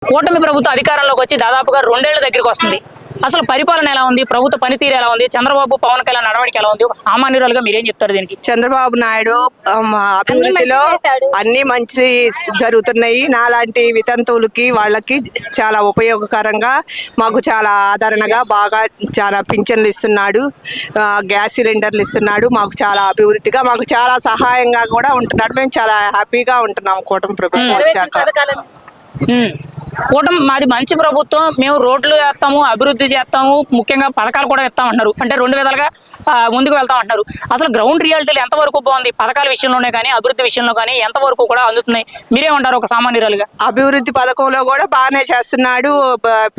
కూటమి ప్రభుత్వం అధికారంలోకి వచ్చి దాదాపుగా 2 ఏళ్ల దగ్గరికి వస్తుంది. అసలు పరిపాలన ఎలా ఉంది, ప్రభుత్వ పనితీరు ఎలా ఉంది, చంద్రబాబు పవన్ కళ్యాణ్ నడవడిక ఎలా ఉంది, ఒక సామాన్యురాలుగా మీరేం చెప్తారు దీనికి? చంద్రబాబు నాయుడు అభివృద్ధిలో అన్ని మంచి జరుగుతున్నాయి. నాలాంటి వితంతువులకి వాళ్ళకి చాలా ఉపయోగకరంగా, మాకు చాలా ఆదరణగా బాగా చాలా పింఛన్లు ఇస్తున్నాడు, గ్యాస్ సిలిండర్లు ఇస్తున్నాడు. మాకు చాలా అభివృద్ధిగా, మాకు చాలా సహాయంగా కూడా ఉంటున్నాడు. మేము చాలా హ్యాపీగా ఉంటున్నాం కూటమి ప్రభుత్వం వచ్చాక. కూటమి మాది మంచి ప్రభుత్వం, మేము రోడ్లు వేస్తాము, అభివృద్ధి చేస్తాము, ముఖ్యంగా పథకాలు కూడా ఇస్తామంటున్నారు. అంటే 2 విధాలుగా ముందుకు వెళ్తాం అంటున్నారు. అసలు గ్రౌండ్ రియాలిటీలు ఎంతవరకు బాగుంది? పథకాల విషయంలోనే కానీ అభివృద్ధి విషయంలో కానీ ఎంతవరకు కూడా అందుతున్నాయి? మీరేమంటారు ఒక సామాన్యురాలుగా? అభివృద్ధి పథకంలో కూడా బాగానే చేస్తున్నాడు.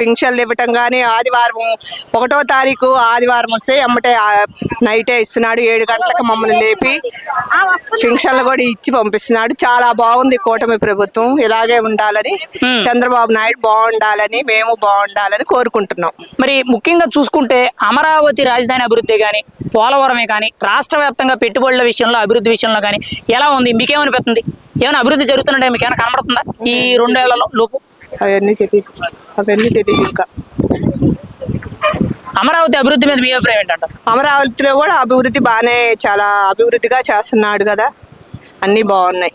పింఛన్లు ఇవ్వటం కానీ, ఆదివారం 1వ తారీఖు ఆదివారం వస్తే అమ్మటే నైటే ఇస్తున్నాడు. 7 గంటలకు మమ్మల్ని లేపి పింఛన్లు కూడా ఇచ్చి పంపిస్తున్నాడు. చాలా బాగుంది కూటమి ప్రభుత్వం. ఇలాగే ఉండాలని, చంద్రబాబు నాయుడు బాగుండాలని, మేము బాగుండాలని కోరుకుంటున్నాం. మరి ముఖ్యంగా చూసుకుంటే అమరావతి రాజధాని అభివృద్ధి కానీ, పోలవరమే కానీ, రాష్ట్ర వ్యాప్తంగా పెట్టుబడుల విషయంలో, అభివృద్ధి విషయంలో కానీ ఎలా ఉంది? మీకేమనిపిస్తుంది? ఏమైనా అభివృద్ధి జరుగుతుంటే మీకు ఏమైనా కనబడుతుందా ఈ 2 ఏళ్ల లోపు? అవన్నీ తెలియదు ఇంకా. అమరావతి అభివృద్ధి మీద మీ అభిప్రాయం ఏంటంటారు? అమరావతిలో కూడా అభివృద్ధి బాగానే, చాలా అభివృద్ధిగా చేస్తున్నాడు కదా, అన్ని బాగున్నాయి.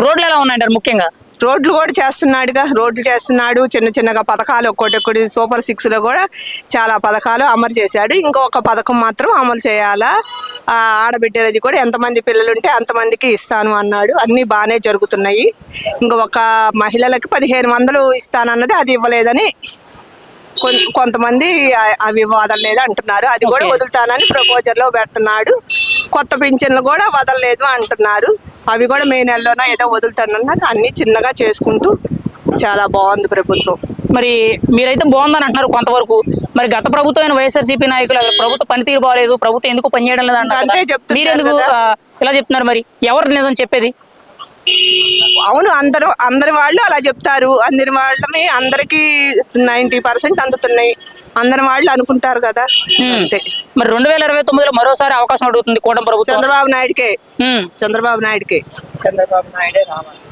రోడ్లు ఎలా ఉన్నాయంటారు? ముఖ్యంగా రోడ్లు కూడా చేస్తున్నాడుగా, రోడ్లు చేస్తున్నాడు. చిన్న చిన్నగా పథకాలు ఒక్కొక్కటి సూపర్ 6లో కూడా చాలా పథకాలు అమలు చేశాడు. ఇంకొక పథకం మాత్రం అమలు చేయాలా, ఆడబిడ్డలది కూడా ఎంతమంది పిల్లలు ఉంటే అంతమందికి ఇస్తాను అన్నాడు. అన్నీ బాగానే జరుగుతున్నాయి. ఇంకొక మహిళలకి 1500 ఇస్తానన్నది అది ఇవ్వలేదని కొంతమంది అవి వదలలేదు అంటున్నారు. అది కూడా వదులుతానని ప్రపోజల్లో పెడుతున్నాడు. కొత్త పింఛన్లు కూడా వదలలేదు అంటున్నారు. అవి కూడా మే నెలలోనో ఏదో వదులుతానన్నారు. అన్ని చిన్నగా చేసుకుంటూ చాలా బాగుంది ప్రభుత్వం. మరి మీరైతే బాగుందని అంటున్నారు కొంతవరకు. మరి గత ప్రభుత్వం వైఎస్ఆర్సీపీ నాయకులు ప్రభుత్వ పనితీరు బాగాలేదు, ప్రభుత్వం ఎందుకు పనిచేయడం లేదు అంటారు. మీరు ఎందుకు ఇలా చెప్తున్నారు? మరి ఎవరు నిజం చెప్పేది? అవును, అందరి వాళ్ళు అలా చెప్తారు. వాళ్ళని అందరికి 90% అందుతున్నాయి, అందరి వాళ్ళు అనుకుంటారు కదా. అంతే. మరి 2029లో మరోసారి అవకాశం అడుగుతుంది కూటమి ప్రభుత్వం. చంద్రబాబు నాయుడుకే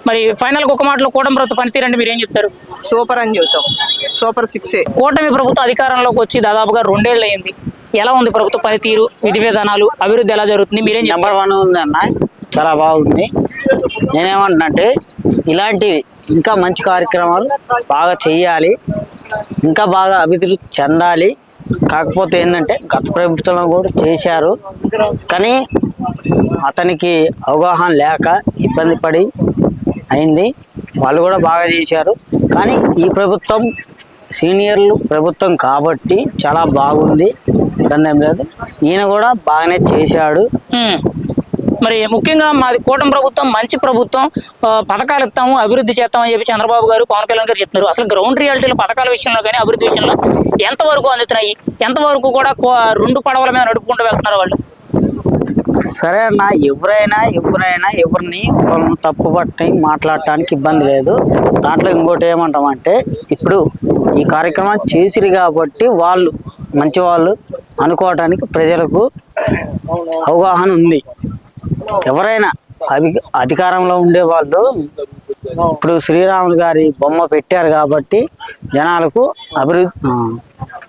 మరి ఫైనల్ ఒక మాటలో కూటమి ప్రభుత్వం పనితీరు అంటే మీరు ఏం చెప్తారు? సూపర్ అని చెబుతాం. సూపర్ 6. కూటమి ప్రభుత్వం అధికారంలోకి వచ్చి దాదాపుగా 2 ఏళ్ళు అయింది. ఎలా ఉంది ప్రభుత్వ పనితీరు, విధి విధానాలు, అభివృద్ధి ఎలా జరుగుతుంది? మీరేం నెంబర్ 1 ఉంది అన్న, చాలా బాగుంది. నేనేమంటున్నంటే ఇలాంటి ఇంకా మంచి కార్యక్రమాలు బాగా చెయ్యాలి, ఇంకా బాగా అభివృద్ధి చెందాలి. కాకపోతే ఏంటంటే గత ప్రభుత్వంలో కూడా చేశారు, కానీ అతనికి అవగాహన లేక ఇబ్బంది పడి అయింది. వాళ్ళు కూడా బాగా చేశారు, కానీ ఈ ప్రభుత్వం సీనియర్లు ప్రభుత్వం కాబట్టి చాలా బాగుంది, ఇబ్బంది ఏం లేదు. ఈయన కూడా బాగానే చేశాడు. మరి ముఖ్యంగా మాది కూటమి ప్రభుత్వం మంచి ప్రభుత్వం, పథకాలు ఇస్తాము, అభివృద్ధి చేస్తామని చెప్పి చంద్రబాబు గారు, పవన్ కళ్యాణ్ గారు చెప్తున్నారు. అసలు గ్రౌండ్ రియాలిటీలో పథకాల విషయంలో కానీ అభివృద్ధి విషయంలో ఎంతవరకు అందుతున్నాయి? ఎంతవరకు కూడా 2 పడవల మీద నడుపుకుంటూ వెళ్తున్నారు వాళ్ళు? సరే అన్న, ఎవరైనా ఎవరిని తప్పు పట్టి మాట్లాడటానికి ఇబ్బంది లేదు. దాంట్లో ఇంకోటి ఏమంటామంటే, ఇప్పుడు ఈ కార్యక్రమం చేసిరు కాబట్టి వాళ్ళు మంచి వాళ్ళు అనుకోవటానికి ప్రజలకు అవగాహన ఉంది. ఎవరైనా అధికారంలో ఉండే వాళ్ళు ఇప్పుడు శ్రీరాములు గారి బొమ్మ పెట్టారు కాబట్టి జనాలకు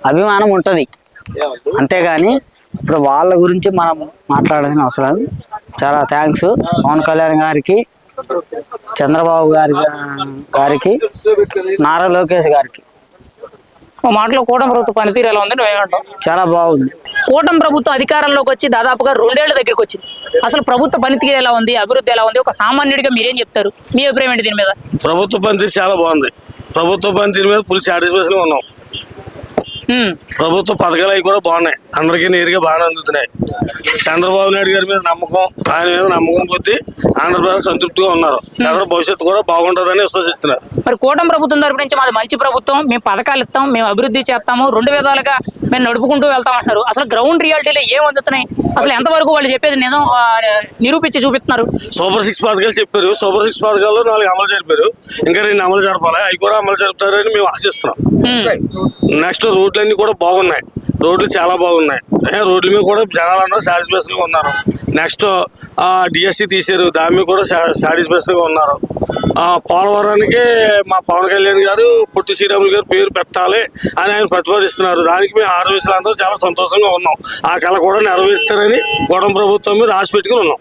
అభిమానం ఉంటుంది. అంతేగాని ఇప్పుడు వాళ్ళ గురించి మనం మాట్లాడాల్సిన అవసరం. చాలా థ్యాంక్స్ పవన్ కళ్యాణ్ గారికి, చంద్రబాబు గారికి, నారా లోకేష్ గారికి. మాటలో కూటమి ప్రభుత్వ పనితీరు ఎలా ఉంది నువ్వేమంటావు? చాలా బాగుంది. కూటమి ప్రభుత్వం అధికారంలోకి వచ్చి దాదాపుగా 2 ఏళ్ల దగ్గరికి వచ్చింది. అసలు ప్రభుత్వ పనితీరు ఎలా ఉంది, అభివృద్ధి ఎలా ఉంది? ఒక సామాన్యుడిగా మీరేం చెప్తారు? మీ అభిప్రాయం ఏంటి దీని మీద? ప్రభుత్వ పనితీరు చాలా బాగుంది. ప్రభుత్వ పనితీరు మీద ఫుల్ సాటిస్ఫాక్షన్ ఉన్నాం. ప్రభుత్వ పథకాలు అవి కూడా బాగున్నాయి, అందరికీ నేరుగా బాగానే అందుతున్నాయి. చంద్రబాబు నాయుడు గారి మీద నమ్మకం, ఆయన మీద నమ్మకం కొద్ది ఆంధ్రప్రదేశ్ సంతృప్తిగా ఉన్నారు. ఎవరి భవిష్యత్తు కూడా బాగుంటుందని విశ్వసిస్తున్నారు. మరి కూటమి ప్రభుత్వం తరపు నుంచి మాది మంచి ప్రభుత్వం, మేము పథకాలు ఇస్తాం, మేము అభివృద్ధి చేస్తాము, 2 విధాలుగా మేము నడుపుకుంటూ వెళ్తాం అంటున్నారు. అసలు గ్రౌండ్ రియాలిటీలో ఏం అందుతున్నాయి? అసలు ఎంతవరకు వాళ్ళు చెప్పేది నిజం నిరూపించి చూపిస్తున్నారు? సూపర్ 6 పథకాలు చెప్పారు. సూపర్ 6 పథకాలు 4 అమలు జరిపారు, ఇంకా 2 అమలు జరపాలి. అవి కూడా అమలు జరుపుతారని మేము ఆశిస్తున్నాం. నెక్స్ట్ రూట్లన్నీ కూడా బాగున్నాయి. రోడ్లు చాలా బాగున్నాయి. రోడ్ల మీద కూడా జనాలందరూ సాటిస్ఫాక్షన్ గా ఉన్నారు. నెక్స్ట్ డిఎస్సి తీశారు, దాని మీద కూడా సాటిస్ఫాక్షన్ గా ఉన్నారు. పోలవరానికి మా పవన్ కళ్యాణ్ గారు పొట్టి శ్రీరాములు గారు పేరు పెట్టాలి అని ఆయన ప్రతిపాదిస్తున్నారు. దానికి మేము ఆర్వీసులందరూ చాలా సంతోషంగా ఉన్నాం. ఆ కళ కూడా నెరవేర్తారని కూటమి ప్రభుత్వం మీద ఆశ పెట్టుకుని ఉన్నాం.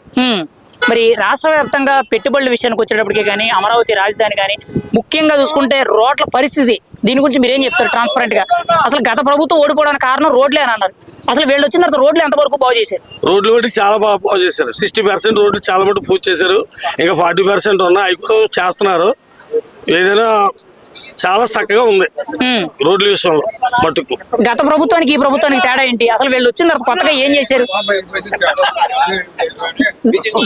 మరి రాష్ట్ర వ్యాప్తంగా పెట్టుబడుల విషయానికి వచ్చేటప్పటికి కానీ అమరావతి రాజధాని కానీ ముఖ్యంగా చూసుకుంటే రోడ్ల పరిస్థితి, దీని గురించి మీరేం చెప్తారు ట్రాన్స్పరెంట్ గా? అసలు గత ప్రభుత్వం ఓడిపోవడానికి కారణం రోడ్లే అని అన్నారు. అసలు వీళ్ళు వచ్చిన తర్వాత రోడ్లు ఎంతవరకు బాగు చేశారు? రోడ్లు మటుకు చాలా బాగా బాగు చేశారు. 60% రోడ్లు చాలా మటుకు పూర్తి చేశారు. ఇంకా 40% ఉన్నాయి, అవి కూడా చేస్తున్నారు. ఏదైనా చాలా చక్కగా ఉంది రోడ్ల విషయంలో మటుకు. గత ప్రభుత్వానికి ఈ ప్రభుత్వానికి తేడా ఏంటి? అసలు వీళ్ళు వచ్చిన తర్వాత కొత్తగా ఏం చేశారు?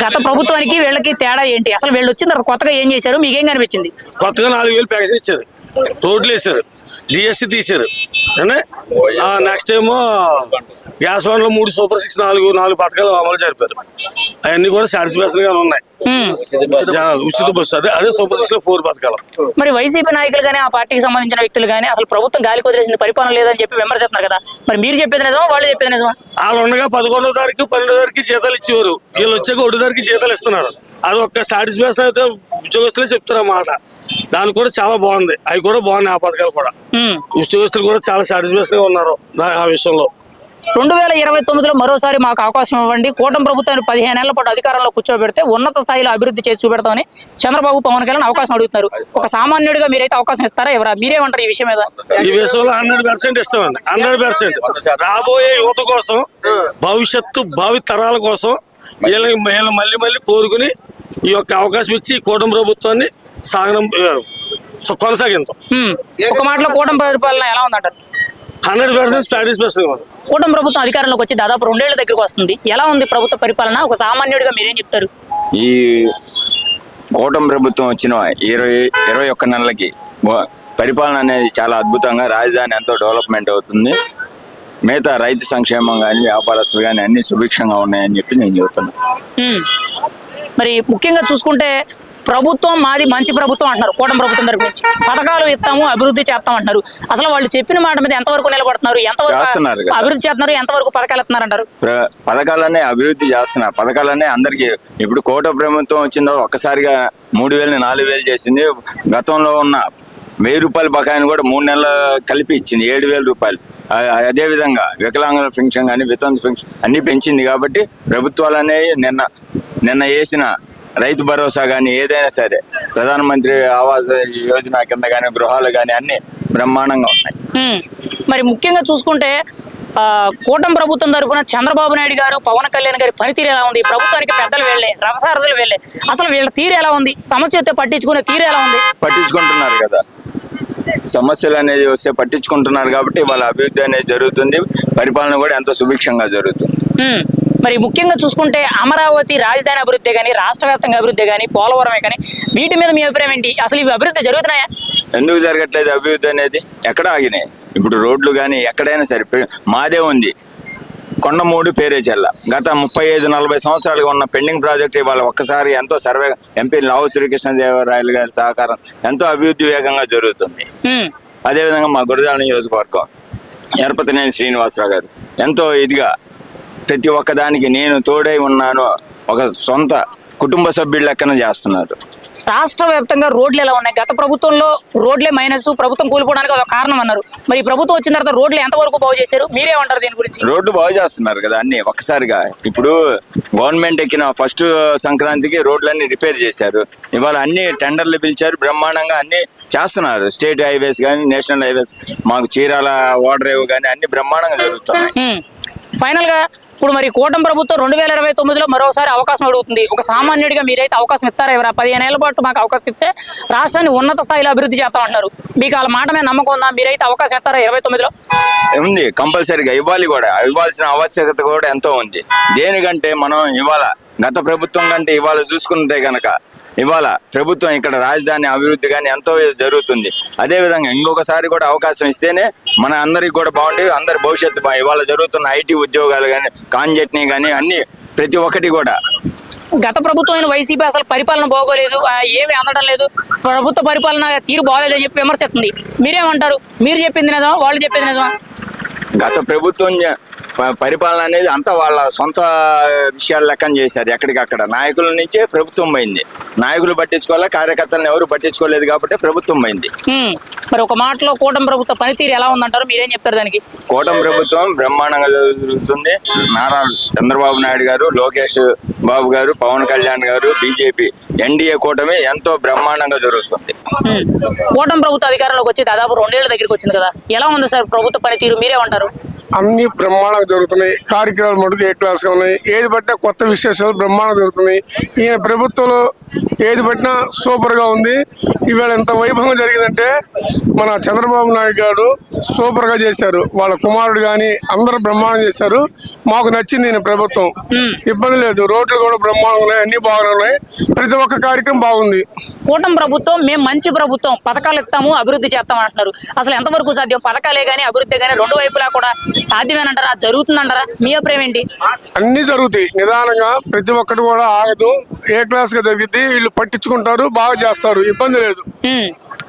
గత ప్రభుత్వానికి వీళ్ళకి తేడా ఏంటి? అసలు వీళ్ళు వచ్చిన తర్వాత కొత్తగా ఏం చేశారు? మీకేం కనిపించింది? కొత్తగా 4,000 ప్యాకేజ్ ఇచ్చారు, రోడ్లు వేశారు, డిఎస్సి తీశారు. నెక్స్ట్ ఏమో గ్యాస్ బండ్లో 3 సూపర్ 6 4 పథకాలు అమలు జరిపారు. అవన్నీ కూడా సాటిస్ఫాక్షన్ గా ఉన్నాయి. ఉచిత బస్సు అదే సూపర్ 6 లో 4 పథకాలు. మరి వైసీపీ నాయకులు కానీ ఆ పార్టీకి సంబంధించిన వ్యక్తులు కానీ అసలు ప్రభుత్వం గాలి కొదిలేసింది, పరిపాలన లేదని చెప్పి విమర్శిస్తున్నారు కదా. మరి మీరు చెప్పేది నిజమా, వాళ్ళు చెప్పేది నిజమా? వాళ్ళు ఉండగా 11వ తారీఖు 12వ తారీఖు జీతాలు ఇచ్చేవారు. వీళ్ళు వచ్చాక 1వ తారీఖు జీతాలు ఇస్తున్నారు. అది ఒక్క సాటిస్ఫాక్షన్ అయితే ఉద్యోగస్తులే చెప్తారు అన్నమాట. దానికి కూడా చాలా బాగుంది, అవి కూడా బాగున్నాయి. ఆ పథకాలు కూడా ఉద్యోగస్తులు కూడా చాలా సాటిస్ఫాక్షన్ గా ఉన్నారు ఆ విషయంలో. 2029లో మరోసారి మాకు అవకాశం ఇవ్వండి, కూటమి ప్రభుత్వాన్ని 15 ఏళ్ల పాటు అధికారంలో కూర్చోబెడితే ఉన్నత స్థాయిలో అభివృద్ధి చేసి చూపెడతామని చంద్రబాబు పవన్ కళ్యాణ్ అవకాశం అడుగుతున్నారు. ఒక సామాన్యుడిగా మీరైతే అవకాశం ఇస్తారా ఎవరా? మీరేమంటారు ఈ విషయం మీద? ఈ విషయంలో 100% ఇస్తామండి. 100% రాబోయే యువత కోసం, భవిష్యత్తు భావి తరాల కోసం వీళ్ళని మళ్ళీ మళ్ళీ కోరుకుని ఈ యొక్క అవకాశం ఇచ్చి కూటమి ప్రభుత్వాన్ని కొనసాగిస్తాం. ఒక మాటలో కూటమి పరిపాలన ఎలా ఉందంటారు? 100% సాటిస్ఫాక్షన్ ఉంది. కూటమి ప్రభుత్వం అధికారంలోకి వచ్చి దాదాపు 2 ఏళ్ల దగ్గరకు వస్తుంది. ఎలా ఉంది ప్రభుత్వ పరిపాలన? ఒక సామాన్యుడిగా మీరేం చెప్తారు? ఈ కూటమి ప్రభుత్వం వచ్చిన 21 నెలలకి పరిపాలన అనేది చాలా అద్భుతంగా, రాజధాని ఎంతో డెవలప్మెంట్ అవుతుంది. మిగతా రైతు సంక్షేమం కానీ వ్యాపారస్తులు కానీ అన్ని సుభిక్షంగా ఉన్నాయని చెప్పి నేను చెబుతున్నాను. మరి ముఖ్యంగా చూసుకుంటే ప్రభుత్వం మాది మంచి ప్రభుత్వం అంటున్నారు. కూటమి ప్రభుత్వం తరపు నుంచి పథకాలు ఇస్తాము, అభివృద్ధి చేస్తాం అంటున్నారు. అసలు వాళ్ళు చెప్పిన మాట మీద ఎంతవరకు నిలబడుతున్నారు? ఎంతవరకు అభివృద్ధి చేస్తున్నారు? ఎంతవరకు పథకాలు ఇస్తున్నారు అంటారు? పథకాలనే అభివృద్ధి చేస్తున్నారు. పథకాలనే అందరికి ఇప్పుడు కూటమి ప్రభుత్వం వచ్చిందో ఒక్కసారిగా 3,000 4,000 చేసింది. గతంలో ఉన్న 1,000 రూపాయల బకాయిని కూడా 3 నెలలు కలిపి ఇచ్చింది 7,000 రూపాయలు. అదేవిధంగా వికలాంగుల పెన్షన్ కానీ వితంతు పెన్షన్ అన్ని పెంచింది. కాబట్టి ప్రభుత్వాలనే నిన్న వేసిన రైతు భరోసా కానీ ఏదైనా సరే, ప్రధానమంత్రి ఆవాస్ యోజన కింద కానీ గృహాలు కానీ అన్ని బ్రహ్మాండంగా ఉన్నాయి. మరి ముఖ్యంగా చూసుకుంటే కూటమి ప్రభుత్వం తరఫున చంద్రబాబు నాయుడు గారు, పవన్ కళ్యాణ్ గారి పనితీరు ఎలా ఉంది? ప్రభుత్వానికి పెద్దలు వెళ్ళే, రథసారథులు వెళ్ళే, అసలు వీళ్ళ తీరు ఎలా ఉంది? సమస్య వస్తే పట్టించుకునే తీరు ఎలా ఉంది? పట్టించుకుంటున్నారు కదా, సమస్యలు అనేది వస్తే పట్టించుకుంటున్నారు. కాబట్టి వాళ్ళ అభివృద్ధి అనేది జరుగుతుంది. పరిపాలన కూడా ఎంతో సుభిక్షంగా జరుగుతుంది. మరి ముఖ్యంగా చూసుకుంటే అమరావతి రాజధాని అభివృద్ధి కానీ, రాష్ట్ర వ్యాప్తంగా అభివృద్ధి కానీ, పోలవరమే కానీ, వీటి మీద మీ అభిప్రాయం ఏంటి? అసలు ఇవి అభివృద్ధి జరుగుతున్నాయా? ఎందుకు జరగట్లేదు అభివృద్ధి అనేది? ఎక్కడ ఆగినాయి? ఇప్పుడు రోడ్లు కానీ ఎక్కడైనా సరే మాదే ఉంది. కొండమూడు పేరేచెల్ల గత 35-40 సంవత్సరాలుగా ఉన్న పెండింగ్ ప్రాజెక్ట్ ఇవాళ ఒక్కసారి ఎంతో సర్వే ఎంపీ లావు శ్రీకృష్ణదేవరాయలు గారి సహకారం ఎంతో అభివృద్ధి వేగంగా జరుగుతుంది. అదేవిధంగా మా గురజాల నియోజకవర్గం ఎరపతినేని శ్రీనివాసరావు గారు ఎంతో ఇదిగా ప్రతి ఒక్కదానికి నేను తోడై ఉన్నాను, ఒక సొంత కుటుంబ సభ్యుల లెక్కన చేస్తున్నారు. రాష్ట్ర వ్యాప్తంగా రోడ్లు ఎలా ఉన్నాయి? గత ప్రభుత్వంలో రోడ్లే మైనస్, ప్రభుత్వం కూలిపోవడానికి ఒక కారణం అన్నారు. మరి ఈ ప్రభుత్వం వచ్చిన తర్వాత రోడ్లు ఎంతవరకు బాగు చేశారు? మీరేమంటారు దీని గురించి? రోడ్లు బాగు చేస్తున్నారు కదా అన్ని ఒక్కసారిగా. ఇప్పుడు గవర్నమెంట్ ఎక్కిన ఫస్ట్ సంక్రాంతికి రోడ్లన్నీ రిపేర్ చేశారు. ఇవాళ అన్ని టెండర్లు పిలిచారు, బ్రహ్మాండంగా అన్ని చేస్తున్నారు. స్టేట్ హైవేస్ కానీ, నేషనల్ హైవేస్, మాకు చీరాల ఓడరేవు కానీ అన్ని బ్రహ్మాండంగా జరుగుతున్నాయి. ఫైనల్ గా ఇప్పుడు మరి కూటమి ప్రభుత్వం 2029లో మరోసారి అవకాశం అడుగుతుంది. ఒక సామాన్యుడిగా మీరైతే అవకాశం ఇస్తారా ఎవరా? 15 ఏళ్ల పాటు మాకు అవకాశం ఇస్తే రాష్ట్రాన్ని ఉన్నత స్థాయిలో అభివృద్ధి చేస్తామంటున్నారు. మీకు వాళ్ళ మాట మీద నమ్మకం ఉందా? మీరైతే అవకాశం ఇస్తారా 29లో? ఉంది, కంపల్సరీగా ఇవ్వాలి. కూడా ఇవ్వాల్సిన ఆవశ్యకత కూడా ఎంతో ఉంది. దేనికంటే మనం ఇవాళ గత ప్రభుత్వం కంటే ఇవాళ చూసుకుంటే కనుక ఇవాళ ప్రభుత్వం ఇక్కడ రాజధాని అభివృద్ధి కానీ ఎంతో జరుగుతుంది. అదేవిధంగా ఇంకొకసారి కూడా అవకాశం ఇస్తేనే మన అందరికి కూడా బాగుంటుంది. అందరి భవిష్యత్తు ఇవాళ జరుగుతున్న ఐటీ ఉద్యోగాలు కానీ, కాంజెట్ని కానీ అన్ని ప్రతి ఒక్కటి కూడా. గత ప్రభుత్వం వైసీపీ అసలు పరిపాలన బాగోలేదు, ఏమి అందడం లేదు, ప్రభుత్వ పరిపాలన తీరు బాగోలేదని చెప్పి విమర్శిస్తుంది. మీరేమంటారు? మీరు చెప్పింది నిజమా, వాళ్ళు చెప్పింది నిజమా? గత ప్రభుత్వం పరిపాలన అనేది అంతా వాళ్ళ సొంత విషయాలు లెక్కన చేశారు. ఎక్కడికక్కడ నాయకుల నుంచే ప్రభుత్వం పోయింది. నాయకులు పట్టించుకోవాలి, కార్యకర్తలను ఎవరు పట్టించుకోలేదు కాబట్టి ప్రభుత్వం పోయింది. మరి ఒక మాటలో కూటమి ప్రభుత్వ పనితీరు ఎలా ఉందంటారు, మీరేం చెప్తారు దానికి? కూటమి ప్రభుత్వం బ్రహ్మాండంగా జరుగుతుంది. నారా చంద్రబాబు నాయుడు గారు, లోకేష్ బాబు గారు, పవన్ కళ్యాణ్ గారు, బీజేపీ ఎన్డీఏ కూటమి ఎంతో బ్రహ్మాండంగా జరుగుతుంది. కూటమి ప్రభుత్వ అధికారంలోకి వచ్చి దాదాపు 2 ఏళ్ల దగ్గరికి వచ్చింది కదా, ఎలా ఉంది సార్ ప్రభుత్వ పనితీరు, మీరేమంటారు? అన్ని బ్రహ్మాండంగా జరుగుతున్నాయి. కార్యక్రమాలు మటుకు ఏ క్లాస్గా ఉన్నాయి. ఏది పట్టినా కొత్త విశేషాలు బ్రహ్మాండంగా జరుగుతున్నాయి. ఈయన ప్రభుత్వంలో ఏది పట్టినా సూపర్గా ఉంది. ఇవాళ ఎంత వైభవం జరిగిందంటే మన చంద్రబాబు నాయుడు గారు సూపర్గా చేశారు. వాళ్ళ కుమారుడు కానీ అందరూ బ్రహ్మాండం చేశారు. మాకు నచ్చింది ఈయన ప్రభుత్వం. ఇబ్బంది లేదు. రోడ్లు కూడా బ్రహ్మాండంగా ఉన్నాయి. అన్ని బాగున్నాయి. ప్రతి ఒక్క కార్యక్రమం బాగుంది. కూటమి ప్రభుత్వం మేము మంచి ప్రభుత్వం, పథకాలు ఇస్తాము, అభివృద్ధి చేస్తాం అంటున్నారు. అసలు ఎంతవరకు సాధ్యం? పథకాలే కానీ అభివృద్ధి కానీ రెండు వైపులా కూడా సాధ్యమేనంటారా? జరుగుతుందంటారా? మీ అభిప్రాయం ఏంటి? అన్ని జరుగుతాయి నిదానంగా. ప్రతి ఒక్కటి కూడా ఆగదు. ఏ క్లాస్ గా జరిగింది. వీళ్ళు పట్టించుకుంటారు, బాగా చేస్తారు. ఇబ్బంది లేదు.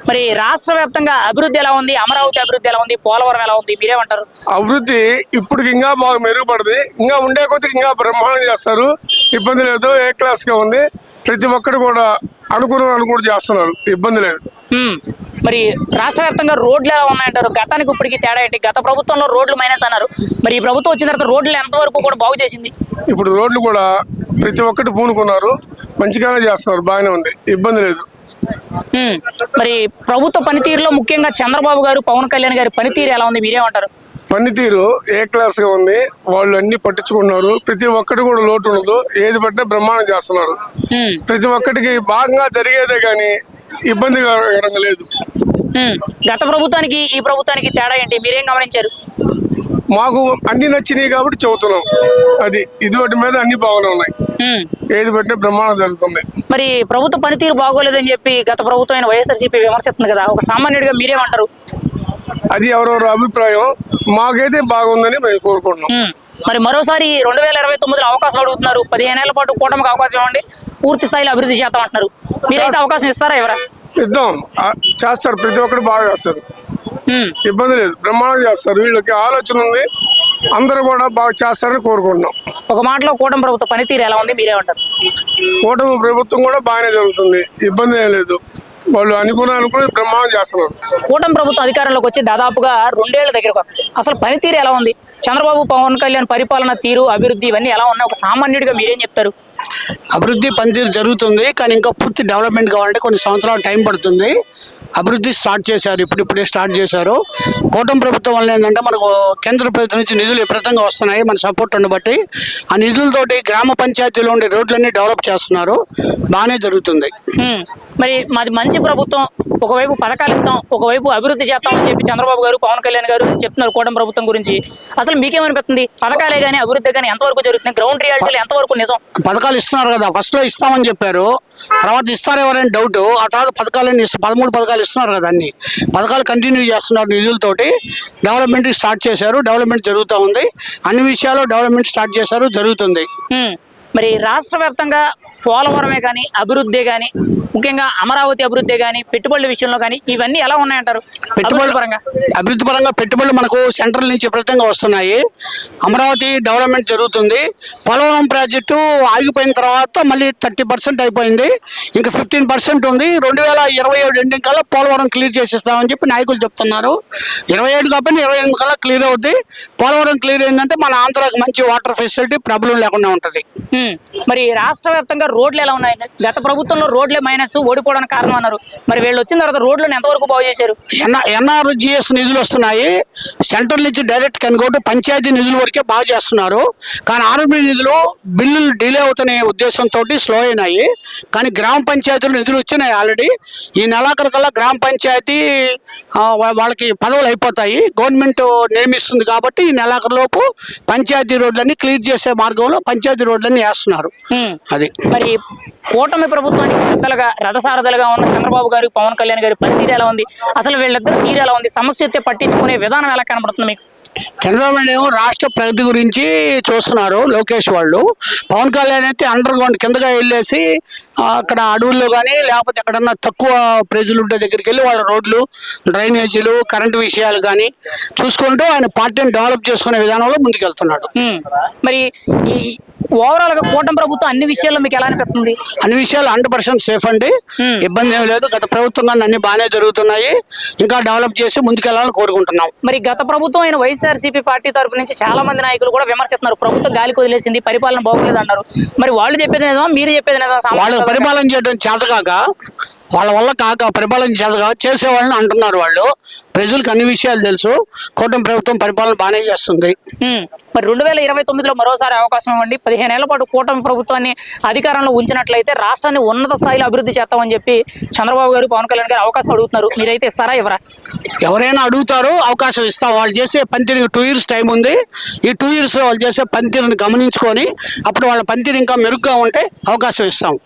మరి రాష్ట్ర వ్యాప్తంగా అభివృద్ధి ఎలా ఉంది? అమరావతి అభివృద్ధి ఎలా ఉంది? పోలవరం ఎలా ఉంది? మీరేమంటారు? అభివృద్ధి ఇప్పటికి ఇంకా బాగా మెరుగుపడుతుంది. ఇంకా ఉండే కొద్దిగా ఇంకా బ్రహ్మాండం చేస్తారు. ఇబ్బంది లేదు. ఏ క్లాస్ గా ఉంది. ప్రతి ఒక్కరు కూడా అనుకుని చేస్తున్నారు. ఇబ్బంది లేదు. మరి రాష్ట్ర వ్యాప్తంగా రోడ్లు ఎలా ఉన్నాయంటారు? గతానికి ఇప్పటికి తేడా ఏంటి? గత ప్రభుత్వంలో రోడ్లు మైనస్ అన్నారు. మరి ఈ ప్రభుత్వం వచ్చిన తర్వాత రోడ్లు ఎంతవరకు కూడా బాగు చేసింది? ఇప్పుడు రోడ్లు కూడా ప్రతి ఒక్కటి పూనుకున్నారు. మంచిగానే చేస్తున్నారు. బాగానే ఉంది. ఇబ్బంది లేదు. మరి ప్రభుత్వ పనితీరులో ముఖ్యంగా చంద్రబాబు గారు, పవన్ కళ్యాణ్ గారి పనితీరు ఎలా ఉంది? మీరేమంటారు? పనితీరు ఏ క్లాస్ గా ఉంది. వాళ్ళు అన్ని పట్టించుకుంటున్నారు. ప్రతి ఒక్కటి కూడా లోటు ఉండదు. ఏది పట్టినా బ్రహ్మాండం చేస్తున్నారు. ప్రతి ఒక్కటికి బాగా జరిగేదే కానీ ఇబ్బందికరంగా లేదు. గత ప్రభుత్వానికి ఈ ప్రభుత్వానికి తేడా ఏంటి? మీరేం గమనించారు? మాకు అన్ని నచ్చినాయి కాబట్టి చెబుతున్నాం. అది ఇదివటి మీద అన్ని బాగానే ఉన్నాయి. ఏది పట్టినా బ్రహ్మాండం జరుగుతుంది. మరి ప్రభుత్వ పనితీరు బాగోలేదని చెప్పి గత ప్రభుత్వం వైఎస్ఆర్సీపీ విమర్శిస్తుంది కదా, ఒక సామాన్యుడిగా మీరేమంటారు? అది ఎవరెవరు అభిప్రాయం. మాకైతే బాగుందని మేము కోరుకుంటున్నాం. మరి మరోసారి 2029లో అవకాశం అడుగుతున్నారు. 15 ఏళ్ల పాటు కూటమికి అవకాశం ఇవ్వండి, పూర్తి స్థాయిలో అభివృద్ధి చేద్దాం అంటున్నారు. మీరైతే అవకాశం ఇస్తారా? ఎవరా ఇద్దాం. చేస్తారు. ప్రతి ఒక్కరు బాగా చేస్తారు. ఇబ్బంది లేదు. బ్రహ్మాండం చేస్తారు. వీళ్ళకి ఆలోచన ఉంది. అందరూ కూడా బాగా చేస్తారని కోరుకుంటున్నాం. ఒక మాటలో కూటమి ప్రభుత్వ పనితీరు ఎలా ఉంది? మీరేమంటారు? కూటమి ప్రభుత్వం కూడా బాగానే జరుగుతుంది. ఇబ్బంది ఏం లేదు. వాళ్ళు అనుకుని బ్రహ్మాండం చేస్తున్నారు. కూటమి ప్రభుత్వం అధికారంలోకి వచ్చి దాదాపుగా 2 ఏళ్ల దగ్గరకు అసలు పనితీరు ఎలా ఉంది? చంద్రబాబు, పవన్ కళ్యాణ్ పరిపాలన తీరు, అభివృద్ధి ఇవన్నీ ఎలా ఉన్నాయి? ఒక సామాన్యుడిగా మీరేం చెప్తారు? అభివృద్ధి పనితీరు జరుగుతుంది. కానీ ఇంకా పూర్తి డెవలప్మెంట్ కావాలంటే కొన్ని సంవత్సరాలు టైం పడుతుంది. అభివృద్ధి స్టార్ట్ చేశారు. ఇప్పుడిప్పుడే స్టార్ట్ చేశారు. కూటమి ప్రభుత్వం వల్ల ఏంటంటే మనకు కేంద్ర ప్రభుత్వం నుంచి నిధులు విపరీతంగా వస్తున్నాయి. మన సపోర్ట్ ఉండబట్టి ఆ నిధులతోటి గ్రామ పంచాయతీలో ఉండే రోడ్లన్నీ డెవలప్ చేస్తున్నారు. బాగానే జరుగుతుంది. మరి మాది మంచి ప్రభుత్వం, ఒకవైపు పథకాలు ఇస్తాం, ఒకవైపు అభివృద్ధి చేస్తాం అని చెప్పి చంద్రబాబు గారు, పవన్ కళ్యాణ్ గారు చెప్తున్నారు కూటమి ప్రభుత్వం గురించి. అసలు మీకేమనిపిస్తుంది? పథకాలే కానీ అభివృద్ధి కానీ ఎంతవరకు జరుగుతుంది? గ్రౌండ్ రియాలిటీలు ఎంతవరకు నిజం? పథకాలు ఇస్తున్నారు కదా, ఫస్ట్ లో ఇస్తామని చెప్పారు. తర్వాత ఇస్తారేమోనని డౌట్. ఆ తర్వాత పథకాలన్నీ 13 పథకాలు ఇస్తున్నారు కదా. అన్ని పథకాలు కంటిన్యూ చేస్తున్నారు. నిధులతోటి డెవలప్మెంట్ స్టార్ట్ చేశారు. డెవలప్మెంట్ జరుగుతూ ఉంది. అన్ని విషయాల్లో డెవలప్మెంట్ స్టార్ట్ చేశారు. జరుగుతుంది. మరి రాష్ట్ర వ్యాప్తంగా పోలవరమే కానీ, అభివృద్ధి కానీ, ముఖ్యంగా అమరావతి అభివృద్ధి కానీ, పెట్టుబడుల విషయంలో కానీ ఇవన్నీ ఎలా ఉన్నాయంటారు? అభివృద్ధి పరంగా పెట్టుబడులు మనకు సెంట్రల్ నుంచి విపరీతంగా వస్తున్నాయి. అమరావతి డెవలప్మెంట్ జరుగుతుంది. పోలవరం ప్రాజెక్టు ఆగిపోయిన తర్వాత మళ్ళీ 30% అయిపోయింది. ఇంకా 15% ఉంది. 2027 ఎండింగ్ కల్లా పోలవరం క్లియర్ చేసేస్తామని చెప్పి నాయకులు చెప్తున్నారు. 27 కాబట్టి 28 కల్లా క్లియర్ అవుద్ది. పోలవరం క్లియర్ అయిందంటే మన ఆంధ్రాకి మంచి వాటర్ ఫెసిలిటీ ప్రాబ్లం లేకుండా ఉంటుంది. మరి రాష్ట్ర వ్యాప్తంగా రోడ్లు ఎలా ఉన్నాయి? గత ప్రభుత్వంలో రోడ్లే మైనస్, ఓడిపోవడానికి కారణం అన్నారు. మరి వీళ్ళు వచ్చిన తర్వాత రోడ్లను ఎంతవరకు బాగు చేశారు? ఎన్ఆర్జిఎస్ నిధులు వస్తున్నాయి. సెంట్రల్ నుంచి డైరెక్ట్ కనుకోటు పంచాయతీ నిధుల వరకే బాగా చేస్తున్నారు. కానీ ఆర్బీ నిధులు బిల్లులు డిలే అవుతున్న ఉద్దేశంతో స్లో అయినాయి. కానీ గ్రామ పంచాయతీలు నిధులు వచ్చినాయి ఆల్రెడీ. ఈ నెలాఖరుకల్లా గ్రామ పంచాయతీ వాళ్ళకి పదవులు అయిపోతాయి. గవర్నమెంట్ నిర్మిస్తుంది కాబట్టి ఈ నెలాఖరులోపు పంచాయతీ రోడ్లన్నీ క్లియర్ చేసే మార్గంలో పంచాయతీ రోడ్లన్నీ వేస్తున్నారు. అది మరి కూటమి ప్రభుత్వానికి పెద్దలుగా రథసారథులుగా ఉన్న చంద్రబాబు గారు, పవన్ కళ్యాణ్ గారు పనితీరు ఎలా ఉంది? అసలు వీళ్ళిద్దరు తీరు ఎలా ఉంది? సమస్య అయితే పట్టించుకునే విధానం ఎలా కనబడుతుంది మీకు? చంద్రబాబు నాయుడు ఏమో రాష్ట్ర ప్రగతి గురించి చూస్తున్నారు లోకేష్ వాళ్ళు. పవన్ కళ్యాణ్ అయితే అండర్ గ్రౌండ్ కిందగా వెళ్ళేసి అక్కడ అడవుల్లో కానీ లేకపోతే ఎక్కడన్నా తక్కువ ప్రజలు ఉండే దగ్గరికి వెళ్ళి వాళ్ళ రోడ్లు, డ్రైనేజీలు, కరెంటు విషయాలు కానీ చూసుకుంటూ ఆయన పార్టీని డెవలప్ చేసుకునే విధానంలో ముందుకెళ్తున్నాడు. మరి ఈ ఓవరాల్ గా కూటమి ప్రభుత్వం అన్ని విషయాల్లో మీకు ఎలా అనిపిస్తుంది? అన్ని విషయాలు 100% సేఫ్ అండి, ఇబ్బంది ఏమి లేదు. గత ప్రభుత్వం కానీ అన్ని బాగానే జరుగుతున్నాయి, ఇంకా డెవలప్ చేసి ముందుకెళ్లాలని కోరుకుంటున్నాం. మరి గత ప్రభుత్వం అయిన వైఎస్ఆర్సీపీ పార్టీ తరపు నుంచి చాలా మంది నాయకులు కూడా విమర్శిస్తున్నారు, ప్రభుత్వం గాలికి వదిలేసింది, పరిపాలన బాగోలేదు అన్నారు. మరి వాళ్ళు చెప్పేది నిజమా, మీరు చెప్పేది నిజమా? వాళ్ళు పరిపాలన చేయడం చేతకాక, వాళ్ళ వల్ల కాక పరిపాలన చేసే వాళ్ళని అంటున్నారు. వాళ్ళు ప్రజలకు అన్ని విషయాలు తెలుసు, కూటమి ప్రభుత్వం పరిపాలన బాగానే చేస్తుంది. మరి 2029లో మరోసారి అవకాశం ఇవ్వండి, 15 ఏళ్ల పాటు కూటమి ప్రభుత్వాన్ని అధికారంలో ఉంచినట్లయితే రాష్ట్రాన్ని ఉన్నత స్థాయిలో అభివృద్ధి చేస్తామని చెప్పి చంద్రబాబు గారు, పవన్ కళ్యాణ్ గారు అవకాశం అడుగుతున్నారు. మీరైతే ఇస్తారా, ఇవ్వరా? ఎవరైనా అడుగుతారో అవకాశం ఇస్తాం. వాళ్ళు చేసే పనితీరుకి 2 years టైం ఉంది. ఈ 2 years వాళ్ళు చేసే పనితీరుని గమనించుకొని అప్పుడు వాళ్ళ పనితీరు ఇంకా మెరుగ్గా ఉంటే అవకాశం ఇస్తాం.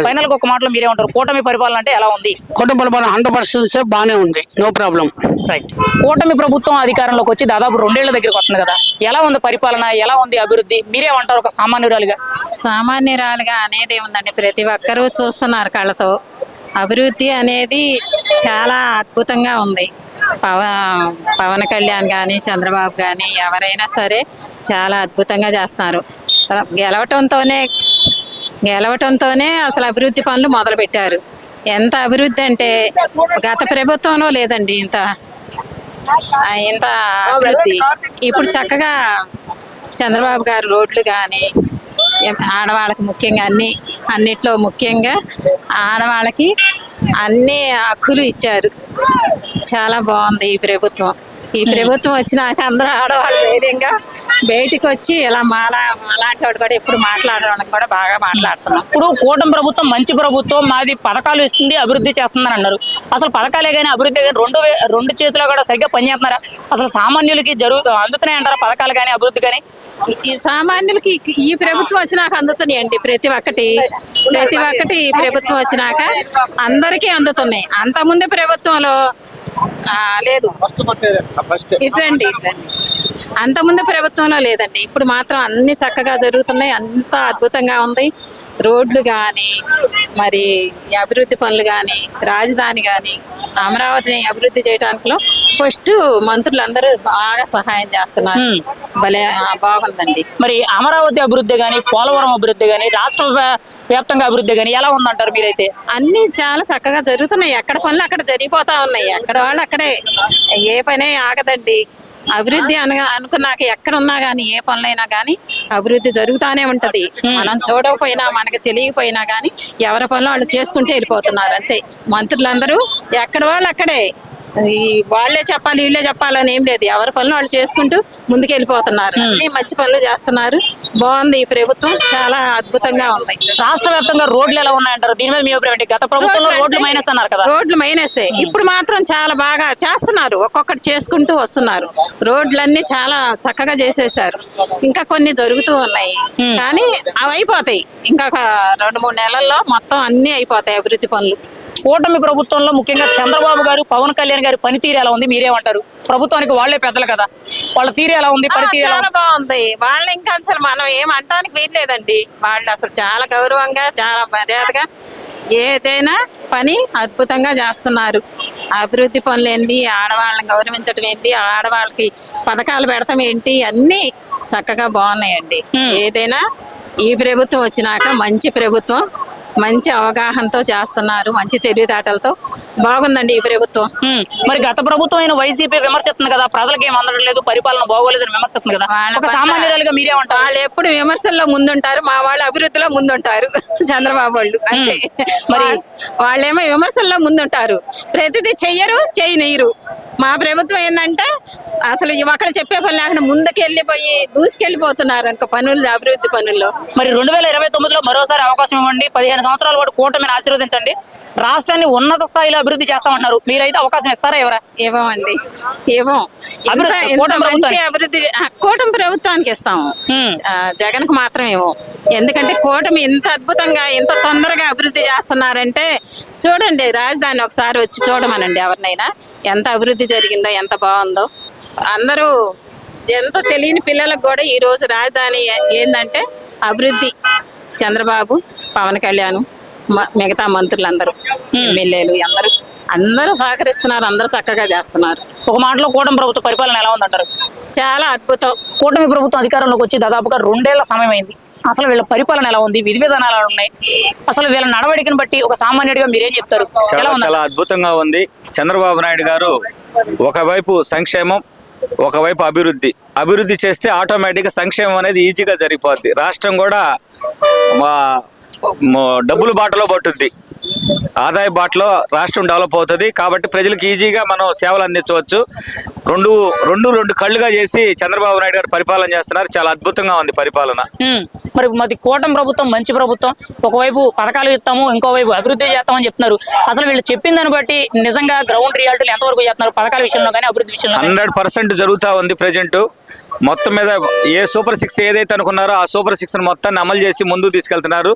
ఫైనల్ గా ఒక మాటలో మీరే ఉంటారు, కూటమి పరిపాలన అంటే ఎలా ఉంది? కూటమి పరిపాలన 100% సేఫ్, బాగానే ఉంది, నో ప్రాబ్లం. రైట్. కూటమి ప్రభుత్వం అధికారంలోకి వచ్చి దాదాపు 2 ఏళ్ల దగ్గరికి వస్తుంది కదా, ఎలా ఉంది పరిపాలన, ఎలా ఉంది అభివృద్ధి? మీరేమంటారు ఒక సామాన్యురాలుగా? సామాన్యురాలుగా అనేది ఉందండి, ప్రతి ఒక్కరూ చూస్తున్నారు కళ్ళతో. అభివృద్ధి అనేది చాలా అద్భుతంగా ఉంది. పవన్ కళ్యాణ్ కానీ, చంద్రబాబు కానీ ఎవరైనా సరే చాలా అద్భుతంగా చేస్తున్నారు. గెలవటంతోనే అసలు అభివృద్ధి పనులు మొదలు పెట్టారు. ఎంత అభివృద్ధి అంటే గత ప్రభుత్వంలో లేదండి ఇంత అభివృద్ధి. ఇప్పుడు చక్కగా చంద్రబాబు గారు రోడ్లు కానీ, ఆడవాళ్ళకి ముఖ్యంగా అన్నిట్లో ముఖ్యంగా ఆడవాళ్ళకి అన్ని హక్కులు ఇచ్చారు. చాలా బాగుంది ఈ ప్రభుత్వం. ఈ ప్రభుత్వం వచ్చినాక అందరూ ఆడవాళ్ళు ధైర్యంగా బయటికి వచ్చి ఇలా అలాంటి వాడు కూడా ఎప్పుడు మాట్లాడడానికి కూడా బాగా మాట్లాడుతున్నాం. ఇప్పుడు కూటమి ప్రభుత్వం మంచి ప్రభుత్వం, మాది పథకాలు ఇస్తుంది, అభివృద్ధి చేస్తుందని అన్నారు. అసలు పథకాలే కానీ అభివృద్ధి కానీ రెండు చేతుల్లో కూడా సరిగ్గా పనిచేస్తున్నారా? అసలు సామాన్యులకి అందుతున్నాయి అంటారా పథకాలు కానీ అభివృద్ధి కానీ? ఈ సామాన్యులకి ఈ ప్రభుత్వం వచ్చినాక అందుతున్నాయండి. ప్రతి ఒక్కటి ఈ ప్రభుత్వం వచ్చినాక అందరికీ అందుతున్నాయి. అంతకుముందు ప్రభుత్వంలో లేదు. ఇట్లండి అంతకుముందు ప్రభుత్వంలో లేదండి. ఇప్పుడు మాత్రం అన్ని చక్కగా జరుగుతున్నాయి, అంత అద్భుతంగా ఉంది. రోడ్లు కానీ, మరి అభివృద్ధి పనులు కానీ, రాజధాని కానీ, అమరావతిని అభివృద్ధి చేయడానికిలో ఫస్ట్ మంత్రులందరూ బాగా సహాయం చేస్తున్నారు. భలే బాగుందండి. మరి అమరావతి అభివృద్ధి కానీ, పోలవరం అభివృద్ధి కానీ, రాష్ట్ర వ్యాప్తంగా అభివృద్ధి కానీ ఎలా ఉందంటారు మీరైతే? అన్ని చాలా చక్కగా జరుగుతున్నాయి. ఎక్కడ పనులు అక్కడ జరిగిపోతా ఉన్నాయి. ఎక్కడ వాళ్ళు అక్కడే, ఏ పనే ఆగదండి. అభివృద్ధి అనుకున్నాక ఎక్కడ ఉన్నా గానీ, ఏ పనులైనా గానీ అభివృద్ధి జరుగుతానే ఉంటది. మనం చూడకపోయినా, మనకి తెలియకపోయినా గానీ ఎవరి పనులు వాళ్ళు చేసుకుంటే వెళ్ళిపోతున్నారు అంతే. మంత్రులందరూ ఎక్కడ వాళ్ళు అక్కడే, ఈ వాళ్ళే చెప్పాలి వీళ్ళే చెప్పాలని ఏం లేదు. ఎవరి పనులు వాళ్ళు చేసుకుంటూ ముందుకు వెళ్ళిపోతున్నారు. అన్ని మంచి పనులు చేస్తున్నారు. బాగుంది ఈ ప్రభుత్వం, చాలా అద్భుతంగా ఉంది. రాష్ట్ర వ్యాప్తంగా రోడ్లు ఎలా ఉన్నాయంటారు? దీని మీద మీ అభిప్రాయం ఏంటి? గత ప్రభుత్వంలో రోడ్లు మైనస్ అన్నారు కదా. రోడ్లు మైనసే, ఇప్పుడు మాత్రం చాలా బాగా చేస్తున్నారు. ఒక్కొక్కటి చేసుకుంటూ వస్తున్నారు. రోడ్లన్నీ చాలా చక్కగా చేసేసారు. ఇంకా కొన్ని జరుగుతూ ఉన్నాయి కానీ అవి అయిపోతాయి. ఇంకా 2-3 నెలల్లో మొత్తం అన్ని అయిపోతాయి అభివృద్ధి పనులు. కూటమి ప్రభుత్వంలో ముఖ్యంగా చంద్రబాబు గారు, పవన్ కళ్యాణ్ గారి పనితీరు ఎలా ఉంది? మీరేమంటారు? ప్రభుత్వానికి వాళ్లే పెద్దలు కదా, వాళ్ళ తీరు ఎలా ఉంది? పనితీరు చాలా బాగుంది. వాళ్ళని ఇంకా అసలు మనం ఏమంటానికి వీల్లేదండి. వాళ్ళు అసలు చాలా గౌరవంగా, చాలా మర్యాదగా ఏదైనా పని అద్భుతంగా చేస్తున్నారు. అభివృద్ధి పనులు ఏంటి, ఆడవాళ్ళని గౌరవించడం ఏంటి, ఆడవాళ్ళకి పథకాలు పెడతాం ఏంటి, అన్ని చక్కగా బాగున్నాయండి. ఏదైనా ఈ ప్రభుత్వం వచ్చినాక మంచి ప్రభుత్వం, మంచి అవగాహనతో చేస్తున్నారు, మంచి తెలివితేటలతో బాగుందండి ఈ ప్రభుత్వం. మరి గత ప్రభుత్వం అయిన వైసీపీ విమర్శిస్తుంది కదా, ప్రజలకు ఏం అందడం లేదు, పరిపాలన బాగోలేదని విమర్శిస్తుంది కదా. ఒక సామాన్యురాలుగా మీరేమంటారు? వాళ్ళు ఎప్పుడు విమర్శల్లో ముందుంటారు, మా వాళ్ళు అభివృద్ధిలో ముందుంటారు. చంద్రబాబు వాళ్ళు అంతే. మరి వాళ్ళేమో విమర్శల్లో ముందుంటారు, ప్రతిదీ చెయ్యరు, చేయనీయరు. మా ప్రభుత్వం ఏంటంటే అసలు ఒకళ్ళు చెప్పే పని లేకుండా ముందుకెళ్ళిపోయి దూసుకెళ్ళిపోతున్నారు అనుకో పనులు, అభివృద్ధి పనుల్లో. మరి 2029లో మరోసారి అవకాశం ఇవ్వండి, 15 సంవత్సరాల పాటు కూటమిని ఆశీర్వదించండి, రాష్ట్రాన్ని ఉన్నత స్థాయిలో అభివృద్ధి చేస్తామంటున్నారు. మీరైతే అవకాశం ఇస్తారా, ఎవరా? ఇవ్వమండి, ఇవ్వం. మంచి అభివృద్ధి కూటమి ప్రభుత్వానికి ఇస్తాము, జగన్ కు మాత్రం ఇవ్వం. ఎందుకంటే కూటమి ఇంత అద్భుతంగా, ఇంత తొందరగా అభివృద్ధి చేస్తున్నారంటే చూడండి. రాజధాని ఒకసారి వచ్చి చూడమనండి ఎవరినైనా, ఎంత అభివృద్ధి జరిగిందో, ఎంత బాగుందో. అందరూ ఎంత తెలియని పిల్లలకు కూడా ఈ రోజు రాజధాని ఏంటంటే అభివృద్ధి. చంద్రబాబు, పవన్ కళ్యాణ్, మిగతా మంత్రులందరూ, ఎమ్మెల్యేలు అందరూ సహకరిస్తున్నారు, అందరూ చక్కగా చేస్తున్నారు. ఒక మాటలో కూటమి ప్రభుత్వ పరిపాలన ఎలా ఉందంటారు? చాలా అద్భుతం. కూటమి ప్రభుత్వం అధికారంలోకి వచ్చి దాదాపుగా 2 ఏళ్ల సమయం అయింది. అసలు వీళ్ళ పరిపాలన ఎలా ఉంది? విధి విధానాలు ఎలా ఉన్నాయి? అసలు వీళ్ళ నడవడికను బట్టి ఒక సామాన్యుడిగా మీరేం చెప్తారు? చాలా అద్భుతంగా ఉంది. చంద్రబాబు నాయుడు గారు ఒకవైపు సంక్షేమం, ఒకవైపు అభివృద్ధి చేస్తే ఆటోమేటిక్గా సంక్షేమం అనేది ఈజీగా జరిగిపోద్ది. రాష్ట్రం కూడా డబ్బుల బాటలో పట్టుద్ది, ఆదాయ బాటలో రాష్ట్రం డెవలప్ అవుతుంది. కాబట్టి ప్రజలకు ఈజీగా మనం సేవలు అందించవచ్చు. రెండు కళ్ళుగా చేసి చంద్రబాబు నాయుడు గారు పరిపాలన చేస్తున్నారు. చాలా అద్భుతంగా ఉంది పరిపాలన. మరి కూటమి ప్రభుత్వం మంచి ప్రభుత్వం. ఒకవైపు పథకాలు ఇస్తాము, ఇంకోవైపు అభివృద్ధి చేస్తామని చెప్తున్నారు. అసలు వీళ్ళు చెప్పిన దాన్ని బట్టి నిజంగా గ్రౌండ్ రియాలిటీలు ఎంతవరకు చేస్తున్నారు? పథకాల విషయంలో కానీ అభివృద్ధి విషయంలో 100% జరుగుతూ ఉంది. ప్రజెంట్ మొత్తం మీద ఏ సూపర్ 6 ఏదైతే అనుకున్నారో ఆ సూపర్ 6 మొత్తాన్ని అమలు చేసి ముందుకు తీసుకెళ్తున్నారు.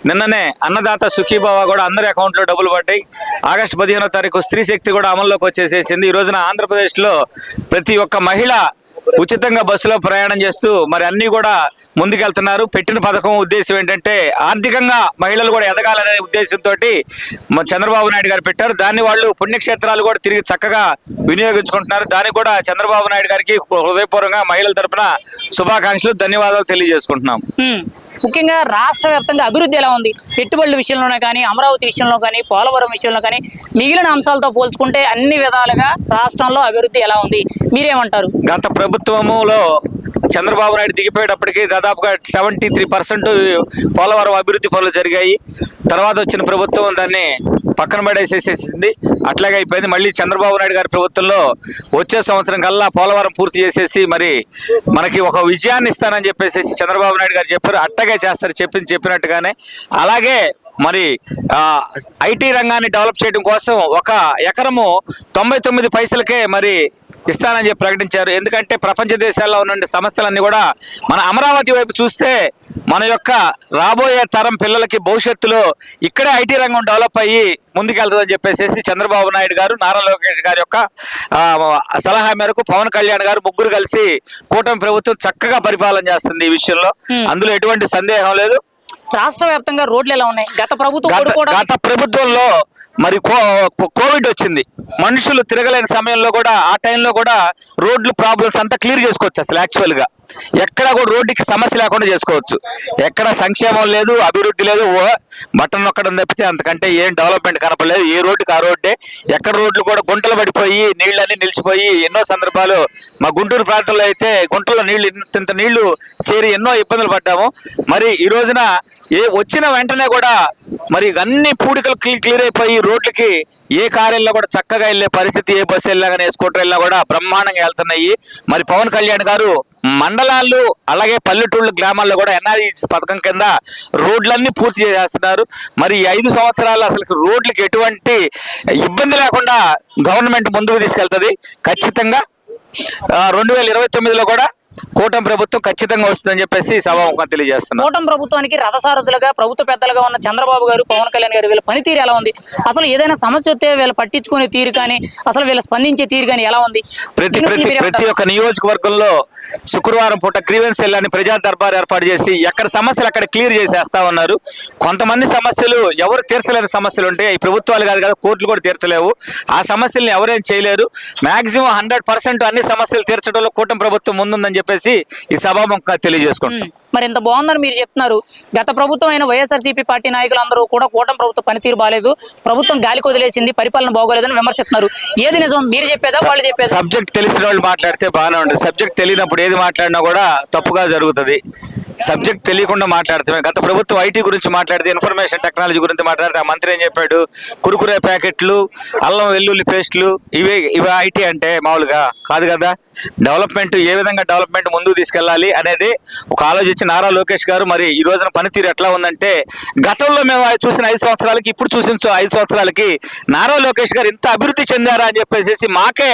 నిన్ననే అన్నదాత సుఖీభావ కూడా అందరి అకౌంట్లో డబ్బులు పడ్డాయి. ఆగస్టు 15వ తారీఖు స్త్రీ శక్తి కూడా అమల్లోకి వచ్చేసేసింది. ఈ రోజున ఆంధ్రప్రదేశ్లో ప్రతి ఒక్క మహిళ ఉచితంగా బస్సులో ప్రయాణం చేస్తూ మరి అన్ని కూడా ముందుకెళ్తున్నారు. పెట్టిన పథకం ఉద్దేశం ఏంటంటే ఆర్థికంగా మహిళలు కూడా ఎదగాలనే ఉద్దేశంతో చంద్రబాబు నాయుడు గారు పెట్టారు. దాన్ని వాళ్ళు పుణ్యక్షేత్రాలు కూడా తిరిగి చక్కగా వినియోగించుకుంటున్నారు. దానికి కూడా చంద్రబాబు నాయుడు గారికి హృదయపూర్వకంగా మహిళల తరపున శుభాకాంక్షలు, ధన్యవాదాలు తెలియజేసుకుంటున్నాం. ముఖ్యంగా రాష్ట్ర వ్యాప్తంగా అభివృద్ధి ఎలా ఉంది? పెట్టుబడుల విషయంలోనే కానీ, అమరావతి విషయంలో కానీ, పోలవరం విషయంలో కానీ, మిగిలిన అంశాలతో పోల్చుకుంటే అన్ని విధాలుగా రాష్ట్రంలో అభివృద్ధి ఎలా ఉంది? మీరేమంటారు? గత ప్రభుత్వములో చంద్రబాబు నాయుడు దిగిపోయేటప్పటికి దాదాపుగా 73% పోలవరం అభివృద్ధి పనులు జరిగాయి. తర్వాత వచ్చిన ప్రభుత్వం దాన్ని పక్కన పడేసేసేసింది. అట్లాగే అయిపోయింది. మళ్ళీ చంద్రబాబు నాయుడు గారి ప్రభుత్వంలో వచ్చే సంవత్సరం కల్లా పోలవరం పూర్తి చేసేసి మరి మనకి ఒక విజయాన్ని ఇస్తానని చెప్పేసి చంద్రబాబు నాయుడు గారు చెప్పారు. అట్టగే చేస్తారు, చెప్పినట్టుగానే. అలాగే మరి ఐటీ రంగాన్ని డెవలప్ చేయడం కోసం 1 ఎకరము 99 పైసలకే మరి ఇస్తానని చెప్పి ప్రకటించారు. ఎందుకంటే ప్రపంచ దేశాల్లో ఉన్న సంస్థలన్నీ కూడా మన అమరావతి వైపు చూస్తే మన యొక్క రాబోయే తరం పిల్లలకి భవిష్యత్తులో ఇక్కడే ఐటీ రంగం డెవలప్ అయ్యి ముందుకెళ్తుందని చెప్పేసి చంద్రబాబు నాయుడు గారు, నారా లోకేష్ గారి యొక్క సలహా మేరకు పవన్ కళ్యాణ్ గారు ముగ్గురు కలిసి కూటమి ప్రభుత్వం చక్కగా పరిపాలన చేస్తుంది. ఈ విషయంలో అందులో ఎటువంటి సందేహం లేదు. రాష్ట్ర వ్యాప్తంగా రోడ్లు ఎలా ఉన్నాయి? గత ప్రభుత్వంలో మరి కోవిడ్ వచ్చింది. మనుషులు తిరగలేని సమయంలో కూడా ఆ టైంలో కూడా రోడ్లు ప్రాబ్లమ్స్ అంతా క్లియర్ చేసుకోవచ్చు. అసలు యాక్చువల్గా ఎక్కడ కూడా రోడ్డుకి సమస్య లేకుండా చేసుకోవచ్చు. ఎక్కడ సంక్షేమం లేదు, అభివృద్ధి లేదు, బటన్ నొక్కడం తప్పితే అంతకంటే ఏం డెవలప్మెంట్ కనపడలేదు. ఏ రోడ్డుకి ఆ రోడ్డే. ఎక్కడ రోడ్లు కూడా గుంటలు పడిపోయి నీళ్ళన్నీ నిలిచిపోయి ఎన్నో సందర్భాలు మా గుంటూరు ప్రాంతంలో అయితే గుంటలో ఇంత నీళ్లు చేరి ఎన్నో ఇబ్బందులు పడ్డాము. మరి ఈ రోజున వచ్చిన వెంటనే కూడా మరి అన్ని పూడికలు క్లియర్ అయిపోయి రోడ్లకి ఏ కారు వెళ్ళినా కూడా చక్కగా వెళ్ళే పరిస్థితి, ఏ బస్సు వెళ్ళినా కానీ, ఏ స్కూటర్ వెళ్ళినా కూడా బ్రహ్మాండంగా వెళ్తున్నాయి. మరి పవన్ కళ్యాణ్ గారు మండలాలు అలాగే పల్లెటూళ్ళు గ్రామాల్లో కూడా ఎన్ఆర్ఈ పథకం కింద రోడ్లన్నీ పూర్తి చేస్తున్నారు. మరి 5 సంవత్సరాలు అసలు రోడ్లకి ఎటువంటి ఇబ్బంది లేకుండా గవర్నమెంట్ ముందుకు తీసుకెళ్తుంది. ఖచ్చితంగా 2029లో కూడా కూటమి ప్రభుత్వం ఖచ్చితంగా వస్తుందని చెప్పేసి సభాముఖంగా తెలియజేస్తున్నారు. కూటమి ప్రభుత్వానికి రథసారథులుగా ప్రభుత్వ పెద్దలుగా ఉన్న చంద్రబాబు గారు, పవన్ కళ్యాణ్ గారు వీళ్ళ పనితీరు ఎలా ఉంది? అసలు ఏదైనా సమస్య వస్తే వీళ్ళు పట్టించుకునే తీరు కానీ, అసలు వీళ్ళ స్పందించే తీరు కానీ ఎలా ఉంది? ప్రతి ఒక్క నియోజకవర్గంలో శుక్రవారం పూట గ్రీవెన్స్ సెల్ అని ప్రజా దర్బార్ ఏర్పాటు చేసి ఎక్కడ సమస్యలు అక్కడ క్లియర్ చేసేస్తా ఉన్నారు. కొంతమంది సమస్యలు ఎవరు తీర్చలేని సమస్యలు ఉంటే ఈ ప్రభుత్వాలు కాదు కదా, కోర్టులు కూడా తీర్చలేవు. ఆ సమస్యల్ని ఎవరేం చేయలేరు. మాక్సిమం 100% అన్ని సమస్యలు తీర్చడంలో కూటమి ప్రభుత్వం ముందుందని చెప్పేసి ఈ సభాముఖంగా తెలియజేసుకుంటున్నాం. మరి ఇంత బాగుందని మీరు చెప్తున్నారు. గత ప్రభుత్వం అయిన వైఎస్ఆర్సీపీ పార్టీ నాయకులందరూ కూడా కూటమి ప్రభుత్వ పనితీరు బాలేదు, ప్రభుత్వం గాలికి వదిలేసింది, పరిపాలన బాగోలేదని విమర్శిస్తున్నారు. ఏది నిజం? మీరు చెప్పేదా వాళ్ళు చెప్పేదా? సబ్జెక్ట్ తెలిసిన వాళ్ళు మాట్లాడితే బాగానే ఉంటుంది. సబ్జెక్ట్ తెలియనప్పుడు ఏది మాట్లాడినా కూడా తప్పుగా జరుగుతుంది. సబ్జెక్ట్ తెలియకుండా మాట్లాడతామే. గత ప్రభుత్వం ఐటీ గురించి మాట్లాడితే, ఇన్ఫర్మేషన్ టెక్నాలజీ గురించి మాట్లాడితే ఆ మంత్రి ఏం చెప్పాడు? కురుకురే ప్యాకెట్లు, అల్లం వెల్లుల్లి పేస్టులు ఇవి ఐటీ అంటే మామూలుగా కాదు కదా. డెవలప్మెంట్ ఏ విధంగా డెవలప్మెంట్ ముందుకు తీసుకెళ్ళాలి అనేది ఒక ఆలోచించి నారా లోకేష్ గారు మరి ఈ రోజున పనితీరు ఎట్లా ఉందంటే, గతంలో మేము చూసిన 5 సంవత్సరాలకి ఇప్పుడు చూసిన 5 సంవత్సరాలకి నారా లోకేష్ గారు ఇంత అభివృద్ధి చెందారా అని చెప్పేసి మాకే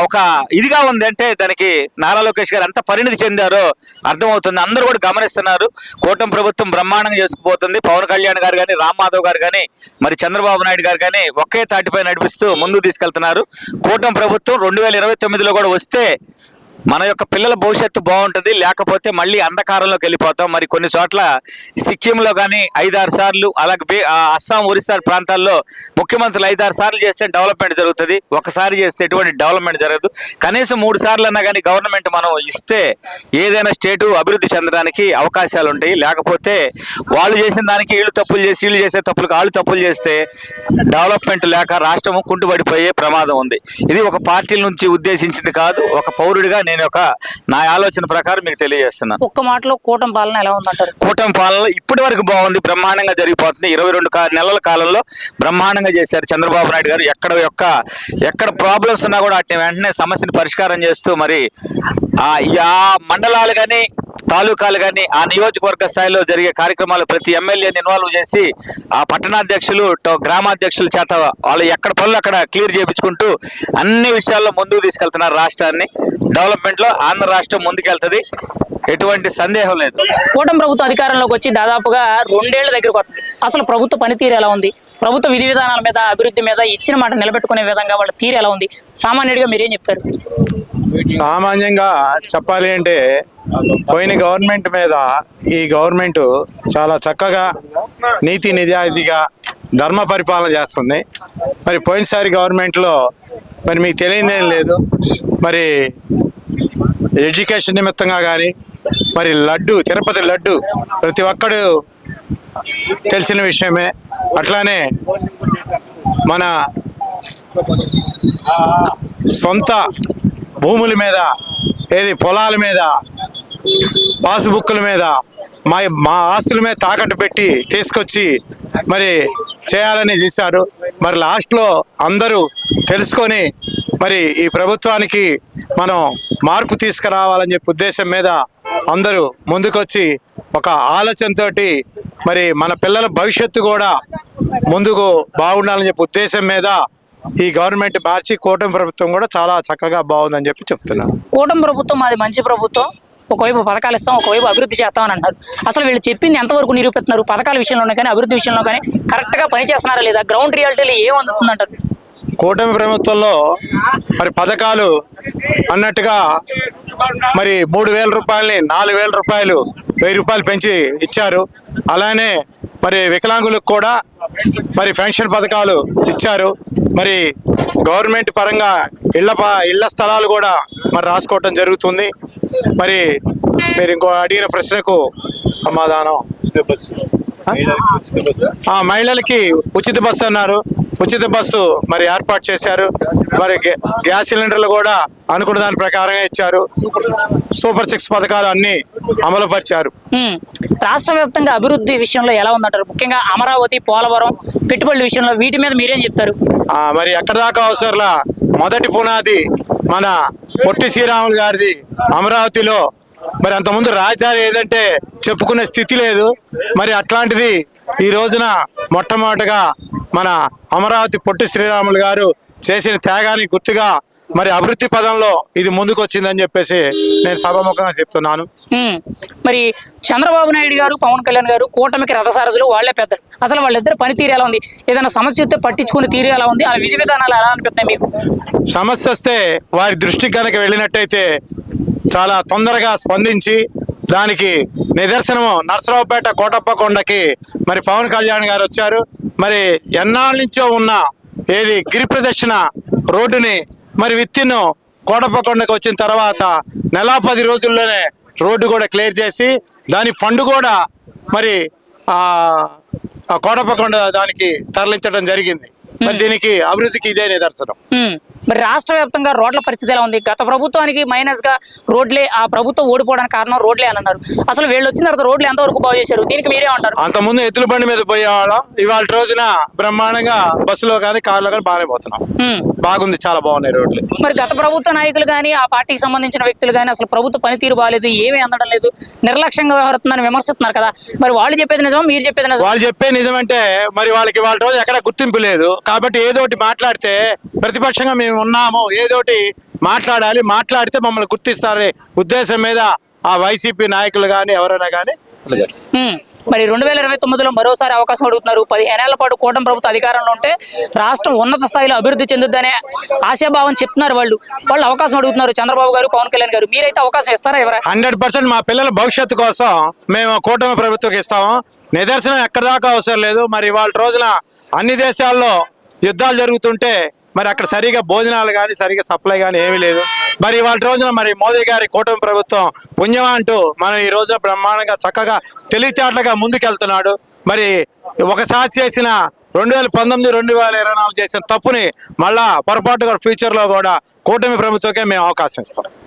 ఒక ఇదిగా ఉంది. అంటే దానికి నారా లోకేష్ గారు ఎంత పరిణితి చెందారో అర్థమవుతుంది. అందరూ కూడా గమనిస్తున్నారు. కూటమి ప్రభుత్వం బ్రహ్మాండంగా చేసుకుపోతుంది. పవన్ కళ్యాణ్ గారు కానీ, రామ్ మాధవ్ గారు కానీ, మరి చంద్రబాబు నాయుడు గారు కానీ ఒకే తాటిపై నడిపిస్తూ ముందుకు తీసుకెళ్తున్నారు. కూటమి ప్రభుత్వం 2029లో కూడా వస్తే మన యొక్క పిల్లల భవిష్యత్తు బాగుంటుంది, లేకపోతే మళ్ళీ అంధకారంలోకి వెళ్ళిపోతాం. మరి కొన్ని చోట్ల సిక్కింలో కానీ 5-6 సార్లు, అలాగే అస్సాం, ఒరిస్సా ప్రాంతాల్లో ముఖ్యమంత్రులు 5-6 సార్లు చేస్తే డెవలప్మెంట్ జరుగుతుంది, ఒకసారి చేస్తే ఎటువంటి డెవలప్మెంట్ జరగదు. కనీసం 3 సార్లు అన్నా కానీ గవర్నమెంట్ మనం ఇస్తే ఏదైనా స్టేటు అభివృద్ధి చెందడానికి అవకాశాలు ఉంటాయి. లేకపోతే వాళ్ళు చేసిన దానికి వీళ్ళు తప్పులు చేసి, వీళ్ళు చేసే తప్పులకు వాళ్ళు తప్పులు చేస్తే డెవలప్మెంట్ లేక రాష్ట్రం కుంటుపడిపోయే ప్రమాదం ఉంది. ఇది ఒక పార్టీల నుంచి ఉద్దేశించింది కాదు, ఒక పౌరుడిగా నా ఆలోచన ప్రకారం మీకు తెలియజేస్తున్నాను. ఒక్క మాటలో కూటమి పాలన ఎలా ఉందంటారు? కూటమి పాలన ఇప్పటి వరకు బాగుంది, బ్రహ్మాండంగా జరిగిపోతుంది. 22 నెలల కాలంలో బ్రహ్మాండంగా చేశారు చంద్రబాబు నాయుడు గారు. ఎక్కడ ప్రాబ్లమ్స్ ఉన్నా కూడా వాటిని వెంటనే సమస్యను పరిష్కారం చేస్తూ మరి ఆ మండలాలు కానీ తాలూకాలు కానీ ఆ నియోజకవర్గ స్థాయిలో జరిగే కార్యక్రమాలు ప్రతి ఎమ్మెల్యేని ఇన్వాల్వ్ చేసి ఆ పట్టణాధ్యక్షులు, గ్రామాధ్యక్షుల చేత వాళ్ళు ఎక్కడ పనులు అక్కడ క్లియర్ చేయించుకుంటూ అన్ని విషయాల్లో ముందుకు తీసుకెళ్తున్నారు రాష్ట్రాన్ని. డెవలప్మెంట్లో ఆంధ్ర రాష్ట్రం ముందుకెళ్తుంది, ఎటువంటి సందేహం లేదు. కూటమి ప్రభుత్వం అధికారంలోకి వచ్చి దాదాపుగా 2 ఏళ్ల దగ్గరకు వస్తుంది. అసలు ప్రభుత్వ పనితీరు ఎలా ఉంది? ప్రభుత్వ విధి విధానాల మీద, అభివృద్ధి మీద ఇచ్చిన మాట నిలబెట్టుకునే విధంగా వాళ్ళ తీరు ఎలా ఉంది? సామాన్యుడిగా మీరేం చెప్తారు? సామాన్యంగా చెప్పాలి అంటే పోయిన గవర్నమెంట్ మీద ఈ గవర్నమెంట్ చాలా చక్కగా నీతి నిజాయితీగా ధర్మ పరిపాలన చేస్తుంది. మరి పోయినసారి గవర్నమెంట్లో మరి మీకు తెలియదేం లేదు, మరి ఎడ్యుకేషన్ నిమిత్తంగా కానీ, మరి తిరుపతి లడ్డు ప్రతి ఒక్కడు తెలిసిన విషయమే. అట్లానే మన సొంత భూముల మీద, పొలాల మీద, పాస్బుక్ల మీద, మా ఆస్తుల మీద తాకట్టు పెట్టి తీసుకొచ్చి మరి చేయాలని చూశారు. మరి లాస్ట్లో అందరూ తెలుసుకొని మరి ఈ ప్రభుత్వానికి మనం మార్పు తీసుకురావాలని చెప్పి ఉద్దేశం మీద అందరూ ముందుకొచ్చి ఒక ఆలోచనతోటి మరి మన పిల్లల భవిష్యత్తు కూడా ముందుకు బాగుండాలని చెప్పి ఉద్దేశం మీద ఈ గవర్నమెంట్ మార్చి కూటమి ప్రభుత్వం కూడా చాలా చక్కగా బాగుందని చెప్పి చెప్తున్నాను. కూటమి ప్రభుత్వం మాది మంచి ప్రభుత్వం, ఒకవైపు పథకాలు ఇస్తాం, ఒకవైపు అభివృద్ధి చేస్తామని అంటారు. అసలు వీళ్ళు చెప్పింది ఎంతవరకు నిరూపిస్తున్నారు? పథకాల విషయంలోనే కానీ, అభివృద్ధి విషయంలో కానీ కరెక్ట్గా పనిచేస్తున్నారా లేదా? గ్రౌండ్ రియాలిటీలో ఏం అందుతుందంటారు? కూటమి ప్రభుత్వంలో మరి పథకాలు అన్నట్టుగా మరి 3,000 రూపాయలని 4,000 రూపాయలు, 1,000 రూపాయలు పెంచి ఇచ్చారు. అలానే మరి వికలాంగులకు కూడా మరి పెన్షన్ పథకాలు ఇచ్చారు. మరి గవర్నమెంట్ పరంగా ఇళ్ల స్థలాలు కూడా మరి రాసుకోవటం జరుగుతుంది. మరి మీరు ఇంకో అడిగిన ప్రశ్నకు సమాధానం, మహిళలకి ఉచిత బస్సు అన్నారు. ఉచిత బస్సు మరి ఏర్పాటు చేశారు. మరి గ్యాస్ సిలిండర్లు కూడా అనుకున్న దాని ప్రకారంగా ఇచ్చారు. సూపర్ 6 పథకాలు అన్ని అమలు పరిచారు. రాష్ట్ర వ్యాప్తంగా అభివృద్ధి విషయంలో ఎలా ఉందంటారు? ముఖ్యంగా అమరావతి, పోలవరం, పెట్టుబడుల విషయంలో వీటి మీద మీరేం చెప్తారు? మరి ఎక్కడ దాకా అవసరంలా మొదటి పునాది మన పొట్టి శ్రీరాములు గారిది అమరావతిలో. మరి అంతకుముందు రాజధాని ఏదంటే చెప్పుకునే స్థితి లేదు. మరి అట్లాంటిది ఈ రోజున మొట్టమొదటిగా మన అమరావతి పొట్టి శ్రీరాములు గారు చేసిన త్యాగానికి గుర్తుగా మరి అభివృద్ధి పదంలో ఇది ముందుకు వచ్చిందని చెప్పేసి నేను సభాముఖంగా చెప్తున్నాను. మరి చంద్రబాబు నాయుడు గారు, పవన్ కళ్యాణ్ గారు కూటమికి రథసారథులు, వాళ్లే పెద్దలు. అసలు వాళ్ళిద్దరు పనితీరు ఎలా ఉంది? ఏదైనా సమస్య వస్తే పట్టించుకునే తీరు ఎలా ఉంది? ఆ విధి విధానాలు ఎలా అనిపిస్తాయి మీకు? సమస్య వస్తే వారి దృష్టికి కనుక వెళ్ళినట్టయితే చాలా తొందరగా స్పందించి దానికి నిదర్శనము నర్సరావుపేట కోటప్పకొండకి మరి పవన్ కళ్యాణ్ గారు వచ్చారు. మరి ఎన్నాళ్ళ నుంచో ఉన్న గిరి ప్రదక్షిణ రోడ్డుని మరి విత్తిన్ కోటప్పకొండకు వచ్చిన తర్వాత 10 రోజుల్లోనే రోడ్డు కూడా క్లియర్ చేసి దాని ఫండ్ కూడా మరి కోటప్పకొండ దానికి తరలించడం జరిగింది. మరి దీనికి అభివృద్ధికి ఇదే నిదర్శనం. మరి రాష్ట్ర వ్యాప్తంగా రోడ్ల పరిస్థితి ఎలా ఉంది? గత ప్రభుత్వానికి మైనస్ గా రోడ్లే, ఆ ప్రభుత్వం ఓడిపోవడానికి కారణం రోడ్లే అని అన్నారు. అసలు వీళ్ళు వచ్చిన తర్వాత రోడ్లు ఎంతవరకు బాగు చేశారు? దీనికి మీరేమంటారు? అంతకుముందు ఎత్తుల బండి మీద పోయేవాళ్ళం, ఇవాళ రోజున బ్రహ్మాండంగా బస్సులో కానీ కార్లో కానీ బాగానే పోతున్నాం. బాగుంది, చాలా బాగున్నాయి రోడ్లు. మరి గత ప్రభుత్వ నాయకులు కానీ, ఆ పార్టీకి సంబంధించిన వ్యక్తులు కానీ అసలు ప్రభుత్వ పనితీరు బాగాలేదు, ఏమీ అందడం లేదు, నిర్లక్ష్యంగా వ్యవహరిస్తుందని విమర్శిస్తున్నారు కదా. మరి వాళ్ళు చెప్పేది నిజం, మీరు చెప్పేది నిజం? వాళ్ళు చెప్పేది నిజమంటే మరి వాళ్ళకి వాళ్ళ రోజు ఎక్కడ గుర్తింపు లేదు కాబట్టి ఏదోటి మాట్లాడితే ప్రతిపక్షంగా మేము ఉన్నాము, ఏదోటి మాట్లాడాలి, మాట్లాడితే మమ్మల్ని గుర్తిస్తారనే ఉద్దేశం మీద ఆ వైసీపీ నాయకులు కానీ ఎవరైనా కానీ మరి 2029లో మరోసారి అవకాశం అడుగుతున్నారు. 15 ఏళ్ల పాటు కూటమి ప్రభుత్వం అధికారంలో ఉంటే రాష్ట్రం ఉన్నత స్థాయిలో అభివృద్ధి చెందుద్దనే ఆశాభావం చెప్తున్నారు. వాళ్ళు అవకాశం అడుగుతున్నారు. చంద్రబాబు గారు, పవన్ కళ్యాణ్ గారు, మీరైతే అవకాశం ఇస్తారా? ఎవరా? 100% మా పిల్లల భవిష్యత్తు కోసం మేము కూటమి ప్రభుత్వం ఇస్తాము. నిదర్శనం ఎక్కడ దాకా అవసరం లేదు. మరి ఇవాళ రోజున అన్ని దేశాల్లో యుద్ధాలు జరుగుతుంటే మరి అక్కడ సరిగా భోజనాలు కానీ సరిగా సప్లై కానీ ఏమీ లేదు. మరి ఇవాళ రోజున మరి మోదీ గారి కూటమి ప్రభుత్వం పుణ్యమా అంటూ మనం ఈ రోజున బ్రహ్మాండంగా చక్కగా తెలివితేటలుగా ముందుకెళ్తున్నాడు. మరి ఒకసారి చేసిన 2019, 2024 చేసిన తప్పుని మళ్ళా పొరపాటుగా ఫ్యూచర్లో కూడా కూటమి ప్రభుత్వకే మేము అవకాశం ఇస్తాం.